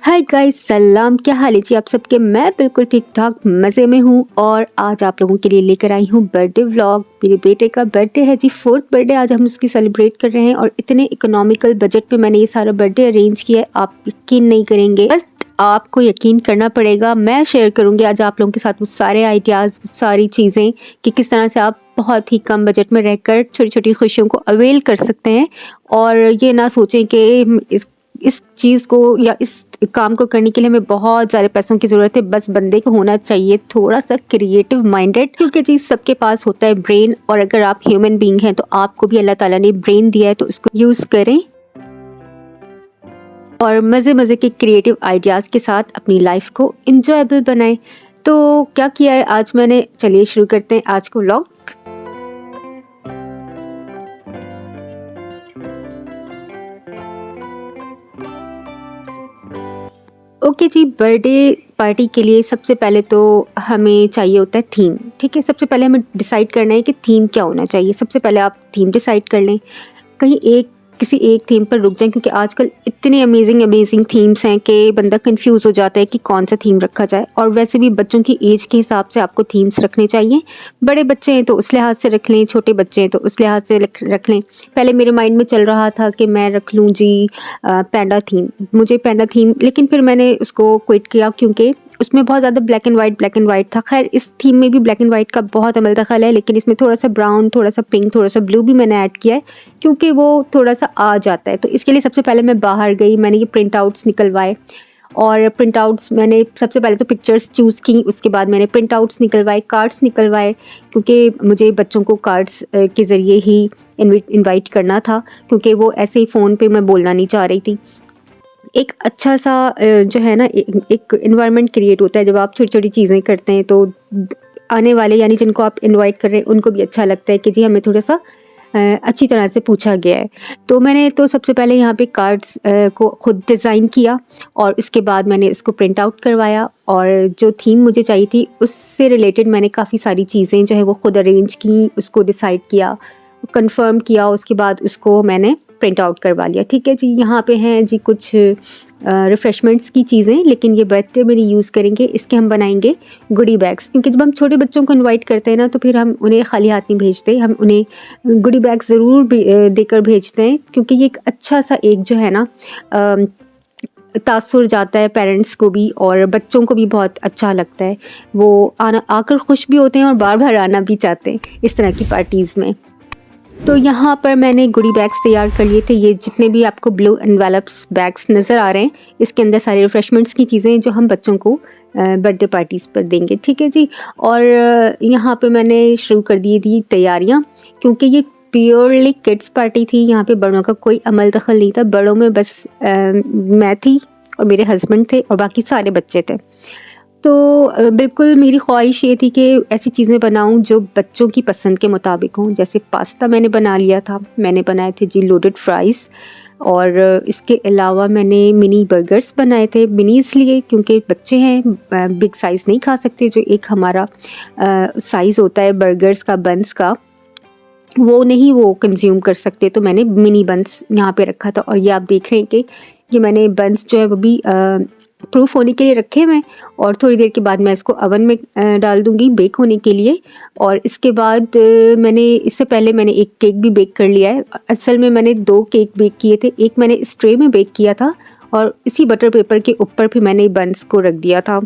Hi guys, सलाम। क्या हाल है जी आप सबके? मैं बिल्कुल ठीक ठाक मज़े में हूँ और आज आप लोगों के लिए लेकर आई हूँ बर्थडे व्लॉग। मेरे बेटे का बर्थडे है जी, 4th बर्थडे आज हम उसकी सेलिब्रेट कर रहे हैं और इतने इकोनॉमिकल बजट पे मैंने ये सारा बर्थडे अरेंज किया है, आप यकीन नहीं करेंगे। बस आपको यकीन करना पड़ेगा। मैं शेयर करूँगी आज आप लोगों के साथ वो सारे आइडियाज़, वो सारी चीज़ें कि किस तरह से आप बहुत ही कम बजट में रहकर छोटी छोटी खुशियों को अवेल कर सकते हैं और ये ना सोचें कि इस चीज़ को या इस काम को करने के लिए हमें बहुत सारे पैसों की ज़रूरत है। बस बंदे को होना चाहिए थोड़ा सा क्रिएटिव माइंडेड, क्योंकि जी सबके पास होता है ब्रेन, और अगर आप ह्यूमन बीइंग हैं तो आपको भी अल्लाह ताला ने ब्रेन दिया है, तो इसको यूज़ करें और मज़े मज़े के क्रिएटिव आइडियाज़ के साथ अपनी लाइफ को इंजॉयबल बनाएं। तो क्या किया है आज मैंने, चलिए शुरू करते हैं आज को व्लॉग। ओके जी, बर्थडे पार्टी के लिए सबसे पहले तो हमें चाहिए होता है थीम। ठीक है, सबसे पहले हमें डिसाइड करना है कि थीम क्या होना चाहिए। सबसे पहले आप थीम डिसाइड कर लें, कहीं किसी एक थीम पर रुक जाएं, क्योंकि आजकल इतने अमेजिंग थीम्स हैं कि बंदा कंफ्यूज हो जाता है कि कौन सा थीम रखा जाए। और वैसे भी बच्चों की एज के हिसाब से आपको थीम्स रखने चाहिए। बड़े बच्चे हैं तो उस लिहाज से रख लें, छोटे बच्चे हैं तो उस लिहाज से रख लें। पहले मेरे माइंड में चल रहा था कि मैं रख लूँ जी पैंडा थीम, मुझे पैंडा थीम, लेकिन फिर मैंने उसको क्विट किया क्योंकि उसमें बहुत ज़्यादा ब्लैक एंड वाइट था। खैर इस थीम में भी ब्लैक एंड वाइट का बहुत अमल दखल है, लेकिन इसमें थोड़ा सा ब्राउन, थोड़ा सा पिंक, थोड़ा सा ब्लू भी मैंने ऐड किया है क्योंकि वो थोड़ा सा आ जाता है। तो इसके लिए सबसे पहले मैं बाहर गई, मैंने ये प्रिंट आउट्स निकलवाए और प्रिंट आउट्स मैंने सबसे पहले तो पिक्चर्स चूज़ की, उसके बाद मैंने प्रिंट आउट्स निकलवाए, कार्ड्स निकलवाए, क्योंकि मुझे बच्चों को कार्ड्स के ज़रिए ही इनवाइट करना था, क्योंकि वो ऐसे ही फ़ोन पे मैं बोलना नहीं चाह रही थी। एक अच्छा सा जो है ना एक इन्वायरमेंट क्रिएट होता है जब आप छोटी छोटी चीज़ें करते हैं, तो आने वाले यानी जिनको आप इनवाइट कर रहे हैं उनको भी अच्छा लगता है कि जी हमें थोड़ा सा अच्छी तरह से पूछा गया है। तो मैंने तो सबसे पहले यहाँ पे कार्ड्स को खुद डिज़ाइन किया और इसके बाद मैंने इसको प्रिंट आउट करवाया और जो थीम मुझे चाहिए थी उससे रिलेटेड मैंने काफ़ी सारी चीज़ें जो है वो खुद अरेंज की, उसको डिसाइड किया, कंफर्म किया, उसके बाद उसको मैंने प्रिंट आउट करवा लिया। ठीक है जी, यहाँ पे हैं जी कुछ रिफ़्रेशमेंट्स की चीज़ें, लेकिन ये बर्थडे में नहीं यूज़ करेंगे, इसके हम बनाएंगे गुडी बैग्स, क्योंकि जब हम छोटे बच्चों को इनवाइट करते हैं ना तो फिर हम उन्हें खाली हाथ नहीं भेजते, हम उन्हें गुडी बैग ज़रूर देकर भेजते हैं, क्योंकि ये एक अच्छा सा एक जो है ना तासुर जाता है पेरेंट्स को भी और बच्चों को भी बहुत अच्छा लगता है। वो आकर खुश भी होते हैं और बार बार आना भी चाहते हैं इस तरह की पार्टीज़ में। तो यहाँ पर मैंने गुडी बैग्स तैयार कर लिए थे। ये जितने भी आपको ब्लू एनवेलप्स बैग्स नज़र आ रहे हैं, इसके अंदर सारे रिफ़्रेशमेंट्स की चीज़ें जो हम बच्चों को बर्थडे पार्टीज़ पर देंगे। ठीक है जी, और यहाँ पे मैंने शुरू कर दी थी तैयारियाँ, क्योंकि ये प्योरली किड्स पार्टी थी। यहाँ पे बड़ों का कोई अमल दखल नहीं था। बड़ों में बस मैं थी और मेरे हस्बैंड थे और बाकी सारे बच्चे थे। तो बिल्कुल मेरी ख्वाहिश ये थी कि ऐसी चीज़ें बनाऊं जो बच्चों की पसंद के मुताबिक हों। जैसे पास्ता मैंने बना लिया था, मैंने बनाए थे जी लोडेड फ्राइज़, और इसके अलावा मैंने मिनी बर्गर्स बनाए थे। मिनी इसलिए क्योंकि बच्चे हैं, बिग साइज़ नहीं खा सकते, जो एक हमारा साइज़ होता है बर्गर्स का, बन्स का, वो नहीं वो कंज्यूम कर सकते, तो मैंने मिनी बन्स यहाँ पे रखा था। और ये आप देख रहे हैं कि ये मैंने बन्स जो है वो भी प्रूफ होने के लिए रखे हुए हैं और थोड़ी देर के बाद मैं इसको ओवन में डाल दूंगी बेक होने के लिए। और इसके बाद इससे पहले मैंने एक केक भी बेक कर लिया है। असल में मैंने 2 केक बेक किए थे, एक मैंने इस ट्रे में बेक किया था और इसी बटर पेपर के ऊपर फिर मैंने बन्स को रख दिया था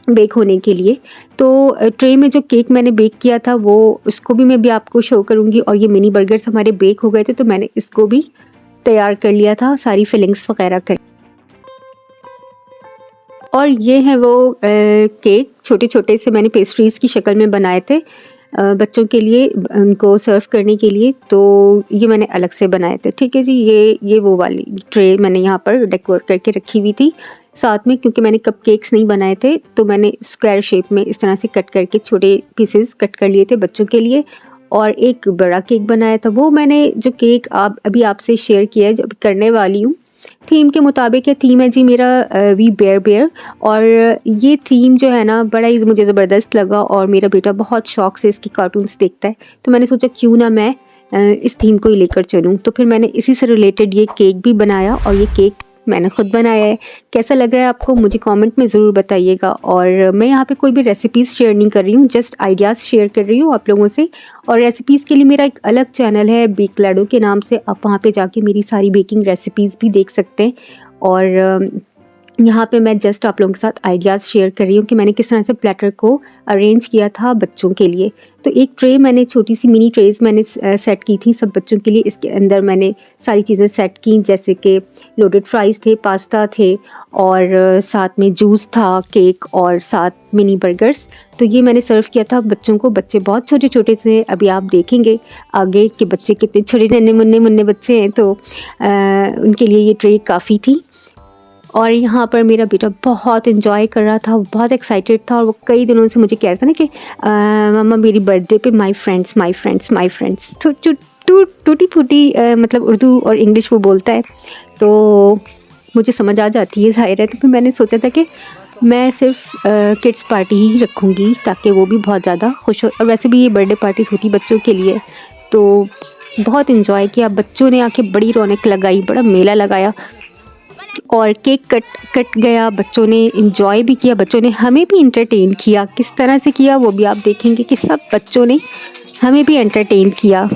बेक होने के लिए। तो ट्रे में जो केक मैंने बेक किया था वो उसको भी मैं भी आपको शो करूँगी। और ये मिनी बर्गर्स हमारे बेक हो गए थे, तो मैंने इसको भी तैयार कर लिया था, सारी फिलिंग्स वगैरह कर। और ये है वो केक, छोटे छोटे से मैंने पेस्ट्रीज़ की शक्ल में बनाए थे बच्चों के लिए, उनको सर्व करने के लिए। तो ये मैंने अलग से बनाए थे। ठीक है जी, ये वो वाली ट्रे मैंने यहाँ पर डेकोरेट करके रखी हुई थी साथ में, क्योंकि मैंने कपकेक्स नहीं बनाए थे, तो मैंने स्क्वायर शेप में इस तरह से कट करके छोटे पीसेस कट कर लिए थे बच्चों के लिए। और एक बड़ा केक बनाया था, वो मैंने जो केक अभी आपसे शेयर किया है, जो अभी करने वाली हूँ, थीम के मुताबिक है। थीम है जी मेरा वी बेयर। और ये थीम जो है ना बड़ा ही मुझे ज़बरदस्त लगा और मेरा बेटा बहुत शौक से इसकी कार्टून्स देखता है, तो मैंने सोचा क्यों ना मैं इस थीम को ही लेकर चलूँ। तो फिर मैंने इसी से रिलेटेड ये केक भी बनाया और ये केक मैंने खुद बनाया है। कैसा लग रहा है आपको मुझे कमेंट में ज़रूर बताइएगा। और मैं यहाँ पे कोई भी रेसिपीज़ शेयर नहीं कर रही हूँ, जस्ट आइडियाज़ शेयर कर रही हूँ आप लोगों से। और रेसिपीज़ के लिए मेरा एक अलग चैनल है बेक लाडो के नाम से, आप वहाँ पे जाके मेरी सारी बेकिंग रेसिपीज़ भी देख सकते हैं। और यहाँ पे मैं जस्ट आप लोगों के साथ आइडियाज़ शेयर कर रही हूँ कि मैंने किस तरह से प्लेटर को अरेंज किया था बच्चों के लिए। तो एक ट्रे मैंने छोटी सी मिनी ट्रेज मैंने सेट की थी सब बच्चों के लिए। इसके अंदर मैंने सारी चीज़ें सेट की, जैसे कि लोडेड फ्राइज़ थे, पास्ता थे और साथ में जूस था, केक और साथ मिनी बर्गर्स। तो ये मैंने सर्व किया था बच्चों को। बच्चे बहुत छोटे छोटे से, अभी आप देखेंगे आगे कि बच्चे कितने छोटे नन्हे मुन्ने बच्चे हैं, तो उनके लिए ये ट्रे काफ़ी थी। और यहाँ पर मेरा बेटा बहुत इन्जॉय कर रहा था, बहुत एक्साइटेड था और वो कई दिनों से मुझे कह रहा था ना कि मम्मा मेरी बर्थडे पे माय फ्रेंड्स तो टूटी फूटी मतलब उर्दू और इंग्लिश वो बोलता है, तो मुझे समझ आ जाती है, ज़ाहिर है। तो फिर मैंने सोचा था कि मैं सिर्फ किड्स पार्टी ही रखूँगी ताकि वो भी बहुत ज़्यादा खुश हो। और वैसे भी ये बर्थडे पार्टीज़ होती बच्चों के लिए, तो बहुत इन्जॉय किया बच्चों ने, आके बड़ी रौनक लगाई, बड़ा मेला लगाया और केक कट गया। बच्चों ने इंजॉय भी किया, बच्चों ने हमें भी एंटरटेन किया। किस तरह से किया वो भी आप देखेंगे कि सब बच्चों ने हमें भी एंटरटेन किया।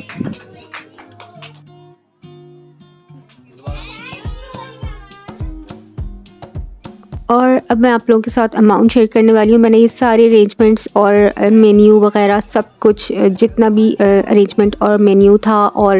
और अब मैं आप लोगों के साथ अमाउंट शेयर करने वाली हूँ। मैंने ये सारे अरेंजमेंट्स और मेन्यू वगैरह सब कुछ, जितना भी अरेंजमेंट और मेन्यू था और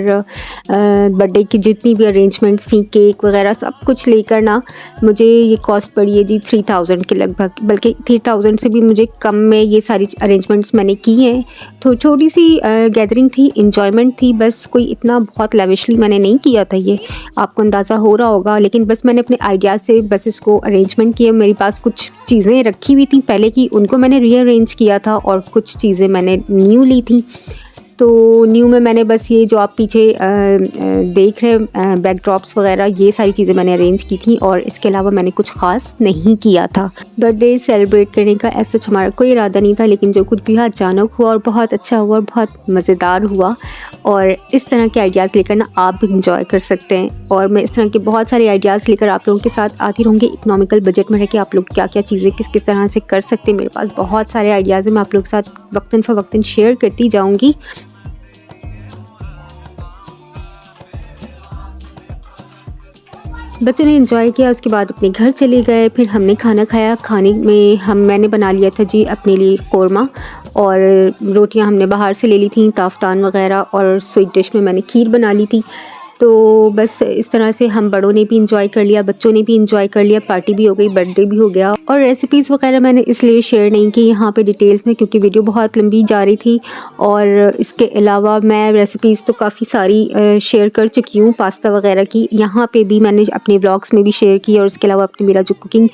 बर्थडे की जितनी भी अरेंजमेंट्स थी, केक वगैरह सब कुछ लेकर ना मुझे ये कॉस्ट पड़ी है जी 3000 के लगभग, बल्कि 3000 से भी मुझे कम में ये सारी अरेंजमेंट्स मैंने की हैं। तो छोटी सी गैदरिंग थी, इन्जॉयमेंट थी, बस कोई इतना बहुत लेविशली मैंने नहीं किया था, ये आपको अंदाज़ा हो रहा होगा। लेकिन बस मैंने अपने आइडियाज़ से बस इसको अरेंजमेंट किया। मेरे पास कुछ चीज़ें रखी हुई थी पहले की, उनको मैंने रीअरेंज किया था और कुछ चीज़ें मैंने न्यू ली थी। तो न्यू में मैंने बस ये जो आप पीछे देख रहे हैं बैकड्रॉप्स वगैरह, ये सारी चीज़ें मैंने अरेंज की थी और इसके अलावा मैंने कुछ ख़ास नहीं किया था। बर्थडे सेलिब्रेट करने का ऐसा हमारा कोई इरादा नहीं था, लेकिन जो कुछ भी अचानक हुआ और बहुत अच्छा हुआ और बहुत मज़ेदार हुआ। और इस तरह के आइडियाज़ लेकर ना आप भी इंजॉय कर सकते हैं। और मैं इस तरह के बहुत सारे आइडियाज़ लेकर आप लोगों के साथ आती रहूँगी। इकोनॉमिकल बजट में रह के आप लोग क्या क्या चीज़ें किस किस तरह से कर सकते हैं, मेरे पास बहुत सारे आइडियाज़ हैं, मैं आप लोगों के साथ वक्तन फ़वक्तन शेयर करती जाऊँगी। बच्चों ने एंजॉय किया, उसके बाद अपने घर चले गए। फिर हमने खाना खाया। खाने में मैंने बना लिया था जी अपने लिए कोरमा, और रोटियां हमने बाहर से ले ली थी, ताफ्तान वगैरह, और स्वीट डिश में मैंने खीर बना ली थी। तो बस इस तरह से हम बड़ों ने भी इंजॉय कर लिया, बच्चों ने भी इंजॉय कर लिया, पार्टी भी हो गई, बर्थडे भी हो गया। और रेसिपीज़ वगैरह मैंने इसलिए शेयर नहीं की यहाँ पे डिटेल्स में, क्योंकि वीडियो बहुत लंबी जा रही थी। और इसके अलावा मैं रेसिपीज़ तो काफ़ी सारी शेयर कर चुकी हूँ पास्ता वगैरह की, यहाँ पे भी मैंने अपने व्लॉग्स में भी शेयर की। और इसके अलावा अपने मेरा जो कुकिंग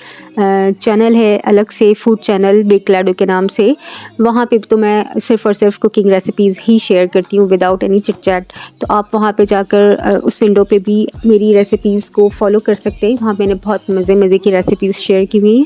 चैनल है अलग से, फूड चैनल बेक लाडो के नाम से, वहाँ पे तो मैं सिर्फ़ और सिर्फ कुकिंग रेसिपीज़ ही शेयर करती हूँ विदाउट एनी चिट चैट। तो आप वहाँ पे जाकर उस विंडो पे भी मेरी रेसिपीज़ को फॉलो कर सकते हैं। वहाँ मैंने बहुत मज़े की रेसिपीज़ शेयर की हुई हैं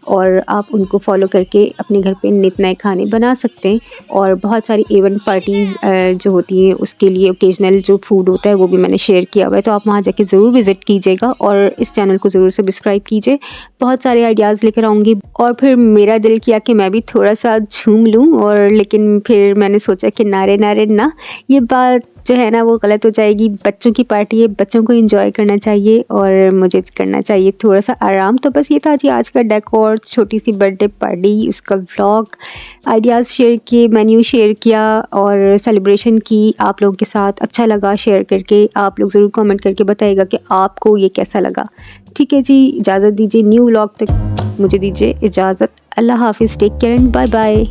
और आप उनको फॉलो करके अपने घर पे नित नए खाने बना सकते हैं। और बहुत सारी इवेंट पार्टीज़ जो होती हैं उसके लिए ओकेजनल जो फूड होता है वो भी मैंने शेयर किया हुआ है, तो आप वहाँ जाके ज़रूर विज़िट कीजिएगा और इस चैनल को ज़रूर सब्सक्राइब कीजिए। बहुत सारे आइडियाज़ लेकर आऊँगी। और फिर मेरा दिल किया कि मैं भी थोड़ा सा झूम लूँ, और लेकिन फिर मैंने सोचा कि नारे ना, ये बात जो है ना वो गलत हो जाएगी। बच्चों की पार्टी है, बच्चों को एंजॉय करना चाहिए और मुझे करना चाहिए थोड़ा सा आराम। तो बस ये था जी आज का डेकोर, छोटी सी बर्थडे पार्टी, उसका व्लॉग, आइडियाज़ शेयर किए, मेन्यू शेयर किया और सेलिब्रेशन की आप लोगों के साथ। अच्छा लगा शेयर करके। आप लोग ज़रूर कमेंट करके बताइएगा कि आपको ये कैसा लगा। ठीक है जी, इजाज़त दीजिए, न्यू व्लॉग तक मुझे दीजिए इजाज़त। अल्लाह हाफिज़, take care and bye bye.